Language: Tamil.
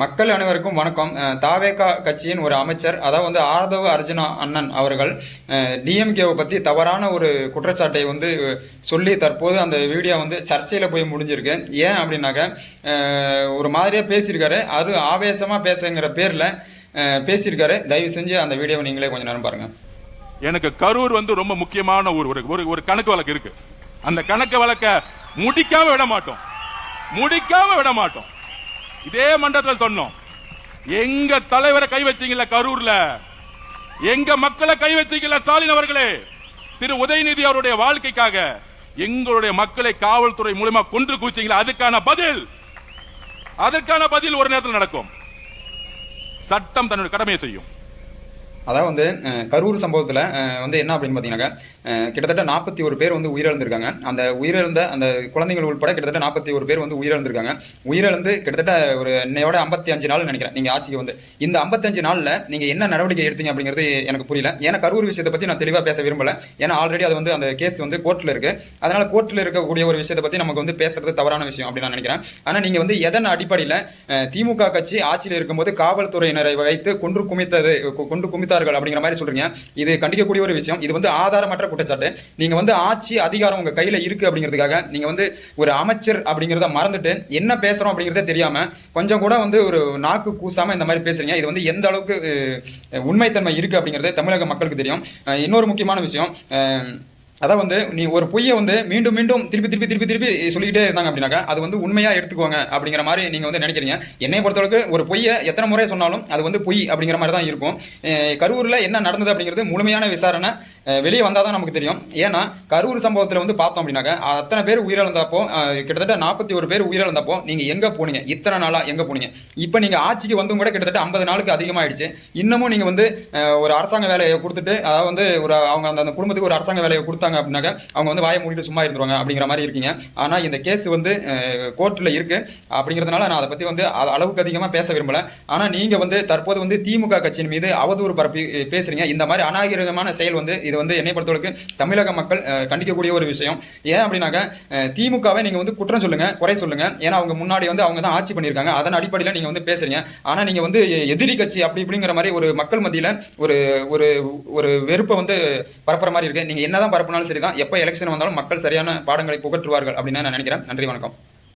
மக்கள் அனைவருக்கும் வணக்கம். தாவேகா கட்சியின் ஒரு அமைச்சர், அதாவது வந்து ஆதவ அர்ஜுனா அண்ணன் அவர்கள் டிஎம்கேவை பற்றி தவறான ஒரு குற்றச்சாட்டை வந்து சொல்லி தற்போது அந்த வீடியோ வந்து சர்ச்சையில் போய் முடிஞ்சிருக்கு. ஏன் அப்படின்னாக்க ஒரு மாதிரியாக பேசியிருக்காரு, அது ஆவேசமாக பேசுங்கிற பேரில் பேசியிருக்காரு. தயவு செஞ்சு அந்த வீடியோவை நீங்களே கொஞ்சம் நேரம் பாருங்கள். எனக்கு கரூர் வந்து ரொம்ப முக்கியமான ஒரு கணக்கு வழக்கு இருக்கு. அந்த கணக்கு வழக்க முடிக்காம விட மாட்டோம். இதே மண்டலத்தில் சொன்னோம், எங்க தலைவரை கை வச்சீங்கல்ல கரூர்ல, எங்க மக்களை கை வச்சீங்கல்ல ஸ்டாலின் அவர்களே, திரு உதயநிதி அவருடைய வாழ்க்கைக்காக எங்களுடைய மக்களை காவல்துறை மூலமா கொன்று கூச்சீங்களா, அதற்கான பதில் ஒரு நேரத்தில் நடக்கும். சட்டம் தன்னுடைய கடமையை செய்யும். அதாவது வந்து கரூர் சம்பவத்தில் வந்து என்ன அப்படின்னு பார்த்தீங்கன்னாக்கா கிட்டத்தட்ட 41 பேர் வந்து உயிரிழந்திருக்காங்க. அந்த உயிரிழந்த அந்த குழந்தைகள் உட்பட கிட்டத்தட்ட 41 பேர் வந்து உயிரிழந்திருக்காங்க. உயிரிழந்து கிட்டத்தட்ட ஒரு இன்னையோட 55 நாள் நினைக்கிறேன் நீங்கள் ஆட்சிக்கு வந்து. இந்த 55 நாளில் நீங்கள் என்ன நடவடிக்கை எடுத்தீங்க அப்படிங்கிறது எனக்கு புரியல. ஏன்னா கரூர் விஷயத்தை பற்றி நான் தெளிவாக பேச விரும்பலை. ஏன்னா ஆல்ரெடி அது வந்து அந்த கேஸ் வந்து கோர்ட்டில் இருக்குது. அதனால் கோர்ட்டில் இருக்கக்கூடிய ஒரு விஷயத்தை பற்றி நமக்கு வந்து பேசுறது தவறான விஷயம் அப்படின்னு நான் நினைக்கிறேன். ஆனால் நீங்கள் வந்து எதன் அடிப்படையில் திமுக கட்சி ஆட்சியில் இருக்கும்போது காவல்துறையினரை வைத்து கொன்று குமித்தார்கள் அப்படிங்கிற மாதிரி சொல்றீங்க. இது கண்டிக்கக்கூடிய ஒரு விஷயம். இது வந்து ஆதாரமற்ற குற்றச்சாட்டு. நீங்க வந்து ஆட்சி அதிகாரம் உங்க கையில இருக்கு அப்படிங்கிறதுக்காக நீங்க வந்து ஒரு அமைச்சர் அப்படிங்கிறத மறந்துட்டு என்ன பேசுறோம் அப்படிங்கிறதே தெரியாம கொஞ்சம் கூட வந்து ஒரு நாக்கு கூசாம இந்த மாதிரி பேசுறீங்க. இது வந்து எந்த அளவுக்கு உண்மைத்தன்மை இருக்கு அப்படிங்கிறது தமிழக மக்களுக்கு தெரியும். இன்னொரு முக்கியமான விஷயம், அதான் வந்து நீ ஒரு பொய்யை வந்து மீண்டும் மீண்டும் திருப்பி சொல்லிக்கிட்டே இருந்தாங்க அப்படின்னாக்கா அது வந்து உண்மையா எடுத்துக்குவாங்க அப்படிங்கிற மாதிரி நீங்க வந்து நினைக்கிறீங்க. என்னை பொறுத்தளவுக்கு ஒரு பொய்யை எத்தனை முறை சொன்னாலும் அது வந்து பொய் அப்படிங்கிற மாதிரி தான் இருக்கும். கரூர்ல என்ன நடந்தது அப்படிங்கிறது முழுமையான விசாரணை வெளியே வந்தால் தான் நமக்கு தெரியும். ஏன்னா கரூர் சம்பவத்தில் வந்து பார்த்தோம் அப்படின்னாக்கா அத்தனை பேர் உயிரிழந்தப்போ, கிட்டத்தட்ட 41 பேர் உயிரிழந்தப்போ நீங்க எங்க போனீங்க? இத்தனை நாளா எங்க போனீங்க? இப்போ நீங்க ஆட்சிக்கு வந்தும் கூட கிட்டத்தட்ட 50 நாளுக்கு அதிகமாயிடுச்சு. இன்னமும் நீங்க வந்து ஒரு அரசாங்க வேலையை கொடுத்துட்டு, அதாவது வந்து ஒரு அவங்க அந்த குடும்பத்துக்கு ஒரு அரசாங்க வேலையை கொடுத்து அப்படின்னாக்க அவங்க வந்து வாயை மூடிட்டு சும்மா இருந்துருவாங்க அப்படிங்கிற மாதிரி இருக்கீங்க. ஆனா இந்த கேஸ் வந்து கோர்ட்ல இருக்கு அப்படிங்கிறதுனால நான் அதை பத்தி வந்து அளவுக்கு அதிகமா பேச விரும்பல. ஆனா நீங்க வந்து தற்போது வந்து திமுக கட்சியின் மீது அவதூறு பரப்பி பேசுறீங்க. இந்த மாதிரி அநாகரிகமான செயல் வந்து இது வந்து என்னை பொறுத்தவரைக்கும் தமிழக மக்கள் கண்டிக்கக்கூடிய ஒரு விஷயம். ஏன் அப்படின்னாக்க திமுகவை நீங்க வந்து குற்றம் சொல்லுங்க, குறை சொல்லுங்க. ஏன்னா அவங்க முன்னாடி வந்து அவங்க தான் ஆட்சி பண்ணியிருக்காங்க. அதன் அடிப்படையில் நீங்க வந்து பேசுறீங்க. ஆனா நீங்க வந்து எதிரி கட்சி அப்படி இப்படிங்கிற மாதிரி ஒரு மக்கள் மத்தியில ஒரு ஒரு வெறுப்பை வந்து பரப்புற மாதிரி இருக்கு. நீங்க என்னதான் பரப்புனாலும் சரிதான், எப்போ எலெக்ஷன் வந்தாலும் மக்கள் சரியான பாடங்களை புகற்றுவார்கள் அப்படின்னு நான் நினைக்கிறேன். நன்றி, வணக்கம்.